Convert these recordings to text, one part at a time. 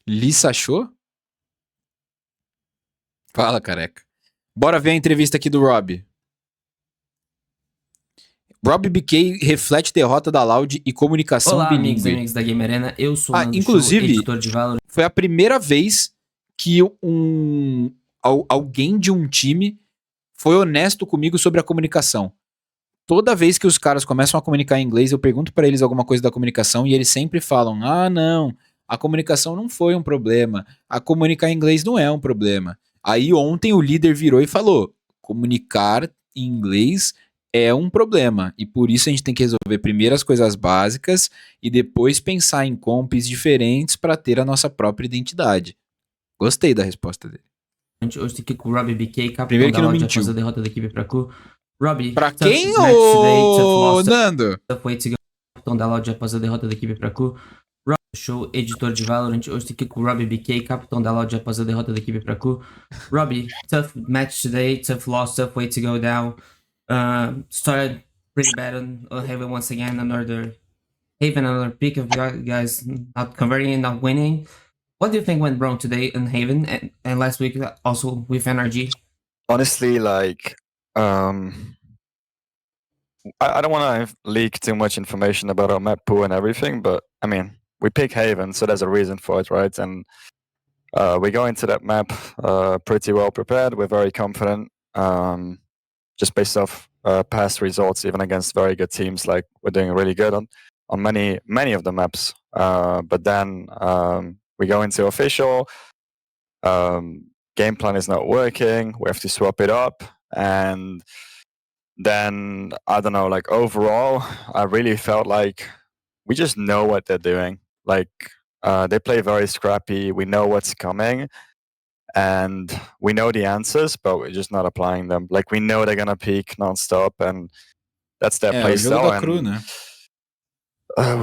Lissa achou? Fala, careca. Bora ver a entrevista aqui do Rob. ROBBIEBK reflete derrota da Loud e comunicação Olá, bilíngue. amigos e amigas da Game Arena, eu sou o inclusive, editor de Valorant. Foi a primeira vez que alguém de um time foi honesto comigo sobre a comunicação. Toda vez que os caras começam a comunicar em inglês, eu pergunto pra eles alguma coisa da comunicação e eles sempre falam: ah, não, a comunicação não foi um problema, a comunicar em inglês não é um problema. Aí ontem o líder virou e falou: comunicar em inglês é um problema, e por isso a gente tem que resolver primeiro as coisas básicas e depois pensar em comps diferentes para ter a nossa própria identidade. Gostei da resposta dele. Hoje tem que ir com o ROBBIEBK, capitão Primeiro que da não Loud mentiu. após a derrota da equipe pra KRU. Robbie, Pra tough quem, match today, tough ô loss, Nando? tough way to go. Capitão da Loud após a derrota da equipe pra KRU. Robbie, show, editor de Valorant. Hoje tem que ir com o ROBBIEBK, capitão da Loud após a derrota da equipe pra KRU. Robbie, tough match today, tough loss, tough way to go down. Started pretty bad on Haven once again. Another pick of you guys not converting and not winning. What do you think went wrong today in Haven and last week also with NRG? Honestly, like, I don't want to leak too much information about our map pool and everything, but I mean, we pick Haven, so there's a reason for it, right? And we go into that map pretty well prepared. We're very confident, just based off past results, even against very good teams. Like, we're doing really good on many of the maps. But then we go into official. Game plan is not working. We have to swap it up, and then I don't know. Like, overall, I really felt like we just know what they're doing. Like, they play very scrappy. We know what's coming, and we know the answers, but we're just not applying them. Like, we know they're gonna peak nonstop, and that's their play style. Da KRU, né?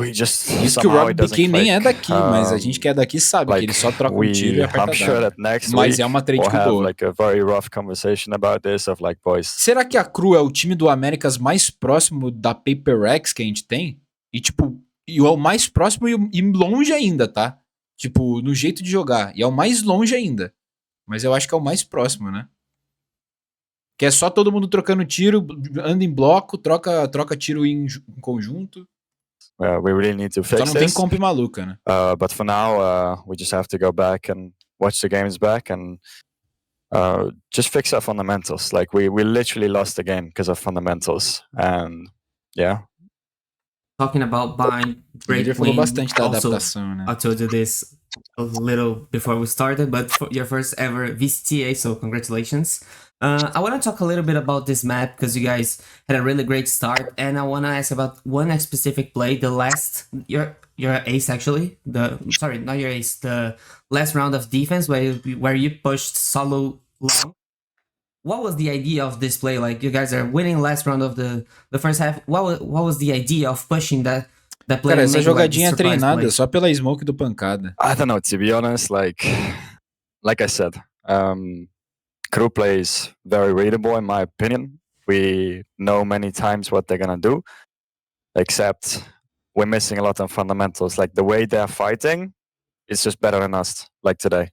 We just Diz que o ROBBIEBK nem é daqui, mas a gente que é daqui sabe que ele só troca um tiro e aperta dado. Mas é uma trade boa. Like a very rough conversation about this of like, boys. Será que a KRU é o time do Américas mais próximo da Paper X que a gente tem? E tipo, e é o mais próximo e longe ainda, tá? Tipo, no jeito de jogar. E é o mais longe ainda. Mas eu acho que é o mais próximo, né? Que é só todo mundo trocando tiro, anda em bloco, troca tiro em conjunto. We really need to fix Só não tem comp maluca, né? But for now, we just have to go back and watch the games back and just fix our fundamentals. Like, we literally lost the game because of fundamentals. And yeah. Talking about buying great falou win. bastante da Also, adaptação, né? I told you this a little before we started, but for your first ever VCTA, so congratulations. I want to talk a little bit about this map because you guys had a really great start, and I want to ask about one specific play. The last, your ace actually. Sorry, not your ace. The last round of defense where you pushed solo long. What was the idea of this play? Like, you guys are winning last round of the first half. What was the idea of pushing that play? Cara, essa jogadinha é treinada só pela smoke do pancada. I don't know, to be honest. Like I said, KRU plays very readable, in my opinion. We know many times what they're gonna do, except we're missing a lot of fundamentals. Like, the way they're fighting is just better than us, like today.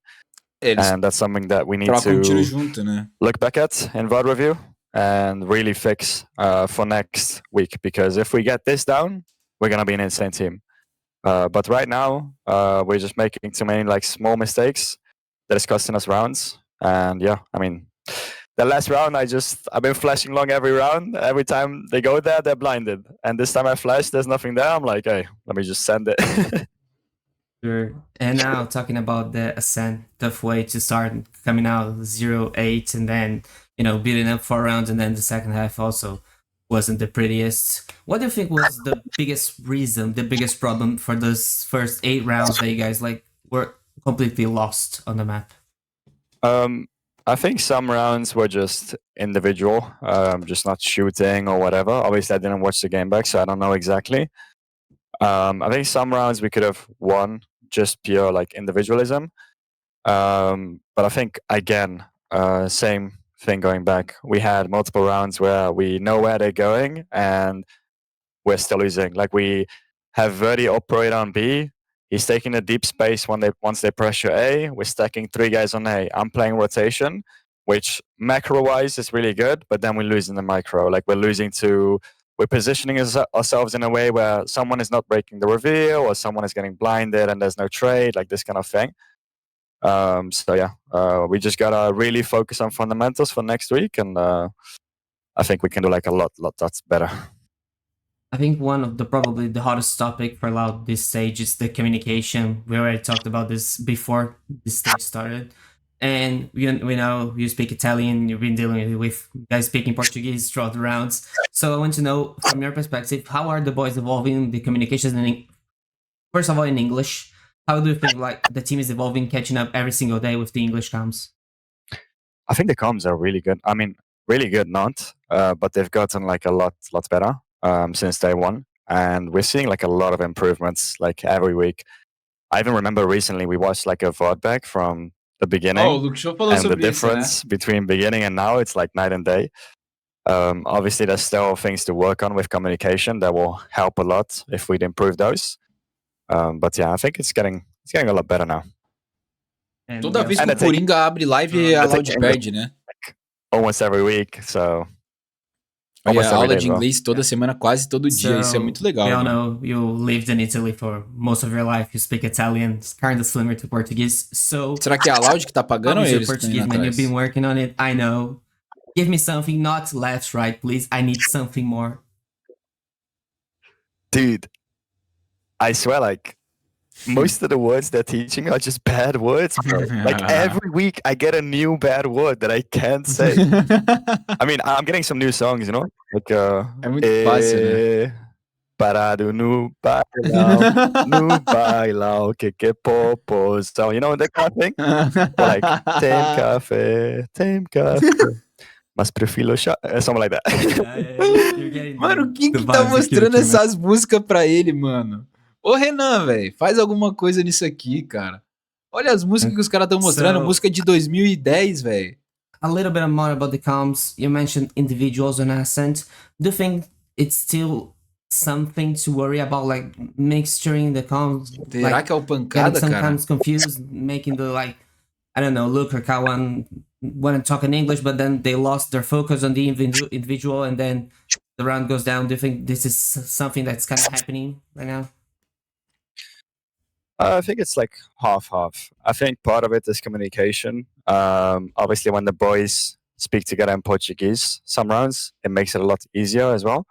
And that's something that we need to junto, né? look back at in VOD review and really fix for next week. Because if we get this down, we're gonna be an insane team. But right now, we're just making too many like small mistakes that is costing us rounds. And yeah, I mean, the last round, I've been flashing long every round. Every time they go there, they're blinded. And this time I flash, there's nothing there. I'm like, hey, let me just send it. Sure. And now talking about the Ascent, tough way to start, coming out 0-8 and then, building up 4 rounds, and then the second half also wasn't the prettiest. What do you think was the biggest reason, the biggest problem for those first 8 rounds that you guys were completely lost on the map? I think some rounds were just individual, just not shooting or whatever. Obviously, I didn't watch the game back, so I don't know exactly. I think some rounds we could have won just pure like individualism. But I think, again, same thing going back. We had multiple rounds where we know where they're going and we're still losing. Like, we have Verdi operate on B. He's taking the deep space once they pressure A. We're stacking 3 guys on A. I'm playing rotation, which macro-wise is really good, but then we lose in the micro. Like we're positioning ourselves in a way where someone is not breaking the reveal, or someone is getting blinded and there's no trade, like this kind of thing. So yeah, we just gotta really focus on fundamentals for next week, and I think we can do like a lot that's better. I think one of probably the hottest topic for Loud this stage is the communication. We already talked about this before this stage started. And we know you speak Italian, you've been dealing with guys speaking Portuguese throughout the rounds. So I want to know, from your perspective, how are the boys evolving the communications first of all in English? How do you think like the team is evolving, catching up every single day with the English comms? I think the comms are really good. I mean, really good, not, but they've gotten like a lot better since day one. And we're seeing like a lot of improvements like every week. I even remember recently we watched like a VOD back from the beginning. Oh, Luke Show falou and the sobre isso, né? difference between beginning and now, it's like night and day. Obviously, there's still things to work on with communication that will help a lot if we'd improve those. But yeah, I think it's getting a lot better now. And Toda vez que And o I think- Coringa abre live, a I think- Loud perde, né? Almost every week, so E almost a every aula day de as well. inglês toda semana, quase todo dia. Isso é muito legal. We all mano. know you lived in Italy for most of your life. You speak Italian. It's kind of similar to Portuguese. So Será que é a Loud que tá pagando ou obviously eles que estão Portuguese, indo man. You've atrás? been working on it. I know. Give me something, not left, right, please. I need something more. Dude, I swear, like most of the words they're teaching me are just bad words, bro. Like every week I get a new bad word that I can't say. I mean, I'm getting some new songs, you know? Like É muito fácil, né? Parado no bailão, que popos. So, you know, that kind of thing? Or like, tem café, mas prefiro chá. Something like that. You're getting Mano, quem the que tá vibes mostrando aqui, né? essas músicas pra ele, mano? Ô, Renan, velho, faz alguma coisa nisso aqui, cara. Olha as músicas que os caras estão mostrando, So- música de 2010, velho. A little bit more about the comms. You mentioned individuals on Ascent. Do you think it's still something to worry about, like mixturing the comms? Será Like, que é o getting pancada, cara? sometimes confused, making the like, I don't know, Luke or Kawan want to talk in English, but then they lost their focus on the individual, and then the round goes down. Do you think this is something that's kind of happening right now? I think it's like half. I think part of it is communication. Obviously, when the boys speak together in Portuguese, some rounds, it makes it a lot easier as well.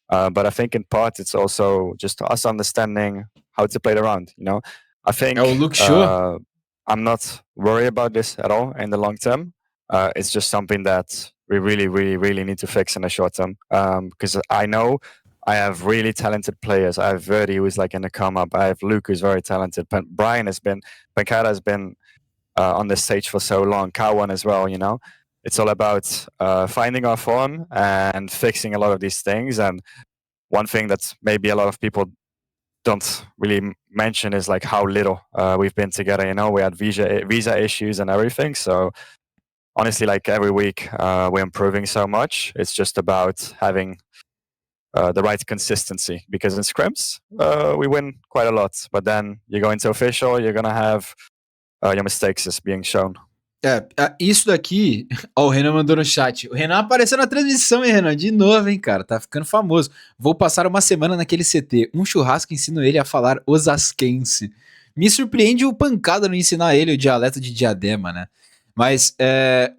But I think in part, it's also just us understanding how to play the round, you know? I think Oh, look, sure. I'm not worried about this at all in the long term. It's just something that we really need to fix in the short term. Because I know I have really talented players. I have Verdi, who's like in the come up. I have Luke, who's very talented. Brian has been, Pancada has been on this stage for so long. Kawan as well, you know? It's all about finding our form and fixing a lot of these things. And one thing that maybe a lot of people don't really mention is like how little we've been together. You know, we had visa issues and everything. So honestly, like every week we're improving so much. It's just about having the right consistency, because in scrims we win quite a lot, but then you go into official, you're gonna have your mistakes is being shown. Isso daqui, ó, o Renan mandou no chat. O Renan apareceu na transmissão, hein, Renan? De novo, hein, cara? Tá ficando famoso. Vou passar uma semana naquele CT. Um churrasco ensino ele a falar osasquense. Me surpreende o pancada não ensinar ele o dialeto de Diadema, né? Mas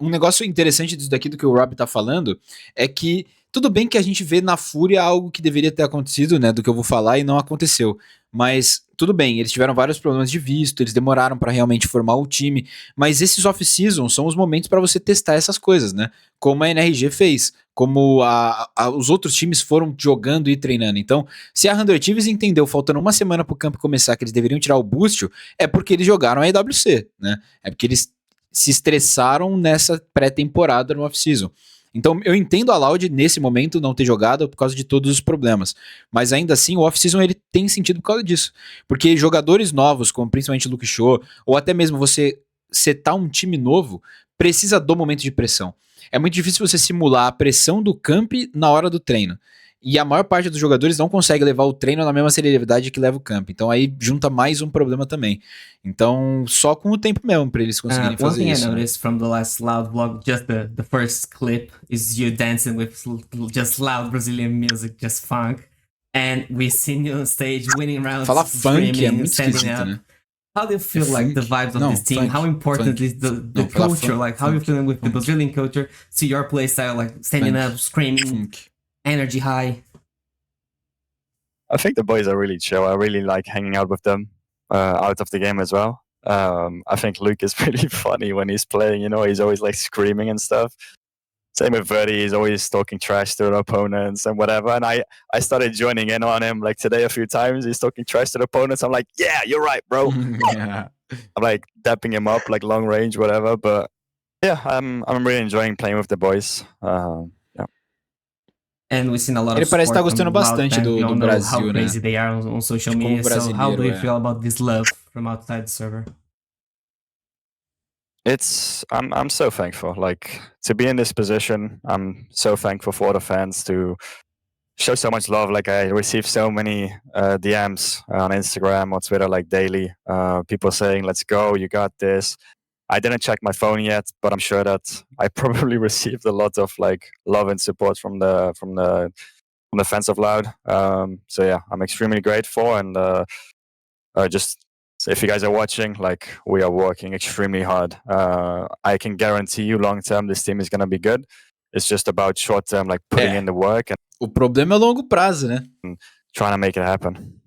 um negócio interessante disso daqui do que o Rob tá falando é que tudo bem que a gente vê na Fúria algo que deveria ter acontecido, né, do que eu vou falar, e não aconteceu. Mas tudo bem, eles tiveram vários problemas de visto, eles demoraram pra realmente formar o time, mas esses off-season são os momentos pra você testar essas coisas, né? Como a NRG fez, como os outros times foram jogando e treinando. Então, se a 100 Thieves entendeu, faltando uma semana pro camp começar, que eles deveriam tirar o boost, é porque eles jogaram a EWC, né? É porque eles se estressaram nessa pré-temporada no off-season. Então eu entendo a Loud nesse momento não ter jogado por causa de todos os problemas, mas ainda assim o off-season ele tem sentido por causa disso, porque jogadores novos, como principalmente o Luke Show, ou até mesmo você setar um time novo, precisa do momento de pressão. É muito difícil você simular a pressão do camp na hora do treino. E a maior parte dos jogadores não consegue levar o treino na mesma seriedade que leva o camp. Então aí junta mais um problema também. Então só com o tempo mesmo pra eles conseguirem One fazer thing isso. I noticed from the last loud vlog, just the first clip, is you dancing with just loud Brazilian music, just funk. And we seen you on stage winning rounds, Falar funk é screaming, muito standing esquisito, up. né? How do you feel like the vibes of Não, this team? funk, How important funk. is the Não, falar culture? funk, Like how you funk, feeling with the funk. Brazilian culture to your play style, like standing Funk, up, screaming, funk. energy high? I think the boys are really chill. I really like hanging out with them out of the game as well. I think Luke is pretty funny when he's playing. You know, he's always like screaming and stuff. Same with Verdi. He's always talking trash to the opponents and whatever. And I started joining in on him like today a few times. He's talking trash to the opponents. I'm like, yeah, you're right, bro. Yeah. I'm like dapping him up like long range, whatever. But yeah, I'm really enjoying playing with the boys. Yeah. And we've seen a lot Ele of parece estar support gostando from loud bastante fans. We do all know Brasil, how né? crazy they are on social Como media. So how do brasileiro, you feel about this love from outside the server? I'm so thankful. Like to be in this position, I'm so thankful for the fans to show so much love. Like I receive so many DMs on Instagram or Twitter, like daily. People saying, "Let's go, you got this." I didn't check my phone yet, but I'm sure that I probably received a lot of like love and support from the fans of Loud. So yeah, I'm extremely grateful, and just so if you guys are watching, like we are working extremely hard. I can guarantee you, long term, this team is gonna be good. It's just about short term, like putting in the work and O problema é longo prazo, né? trying to make it happen.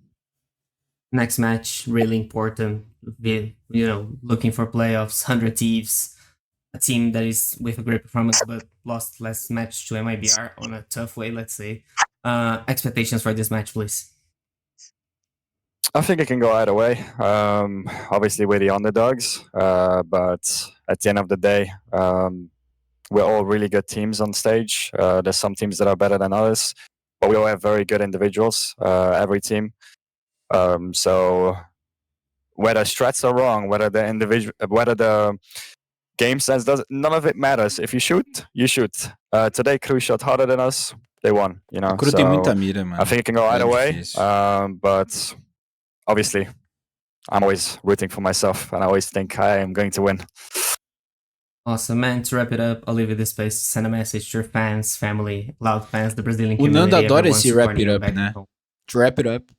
Next match, really important. Looking for playoffs, 100 Thieves, a team that is with a great performance but lost last match to MIBR on a tough way, let's say. Expectations for this match, please. I think it can go either way. Obviously, we're the underdogs, but at the end of the day, we're all really good teams on stage. There's some teams that are better than others, but we all have very good individuals, every team. So whether strats are wrong, whether the game sense none of it matters. If you shoot, you shoot. Today, KRU shot harder than us. They won. You know, KRU tem muita mira, mano. I think it can go either way. Difícil. But obviously, I'm always rooting for myself, and I always think I am going to win. Awesome, man. To wrap it up, I'll leave you this space to send a message to your fans, family, Loud fans, the Brazilian O community. Nando adora everyone esse wrap supporting it you up, back né? home. To wrap it up.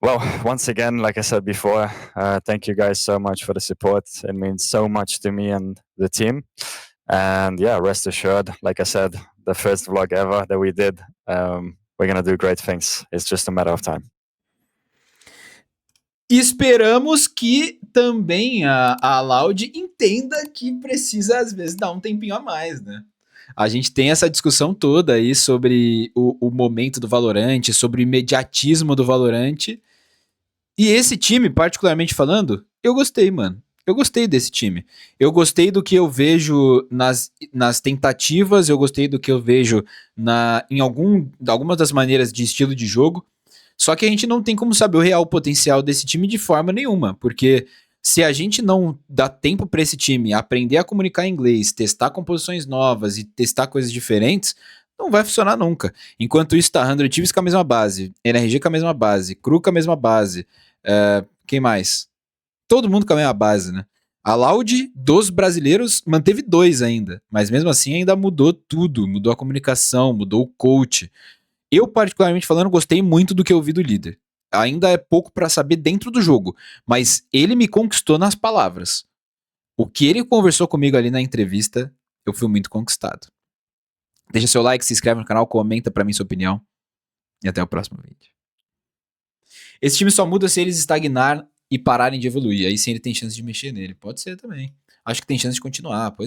Well, once again, like I said before, thank you guys so much for the support. It means so much to me and the team. And yeah, rest assured, like I said, the first vlog ever that we did, we're going to do great things. It's just a matter of time. Esperamos que também a Loud entenda que precisa, às vezes, dar um tempinho a mais, né? A gente tem essa discussão toda aí sobre o momento do Valorant, sobre o imediatismo do Valorant. E esse time, particularmente falando, eu gostei, mano. Eu gostei desse time. Eu gostei do que eu vejo nas tentativas, eu gostei do que eu vejo em algumas das maneiras de estilo de jogo. Só que a gente não tem como saber o real potencial desse time de forma nenhuma, porque se a gente não dá tempo para esse time aprender a comunicar em inglês, testar composições novas e testar coisas diferentes, não vai funcionar nunca. Enquanto isso, tá 100 Thieves com a mesma base, NRG com a mesma base, KRU com a mesma base, quem mais? Todo mundo com a mesma base, né? A Loud dos brasileiros manteve 2 ainda, mas mesmo assim ainda mudou tudo, mudou a comunicação, mudou o coach. Eu, particularmente falando, gostei muito do que eu vi do líder. Ainda é pouco pra saber dentro do jogo, mas ele me conquistou nas palavras. O que ele conversou comigo ali na entrevista, eu fui muito conquistado. Deixa seu like, se inscreve no canal, comenta pra mim sua opinião. E até o próximo vídeo. Esse time só muda se eles estagnarem e pararem de evoluir. Aí sim ele tem chance de mexer nele. Pode ser também. Acho que tem chance de continuar. Pois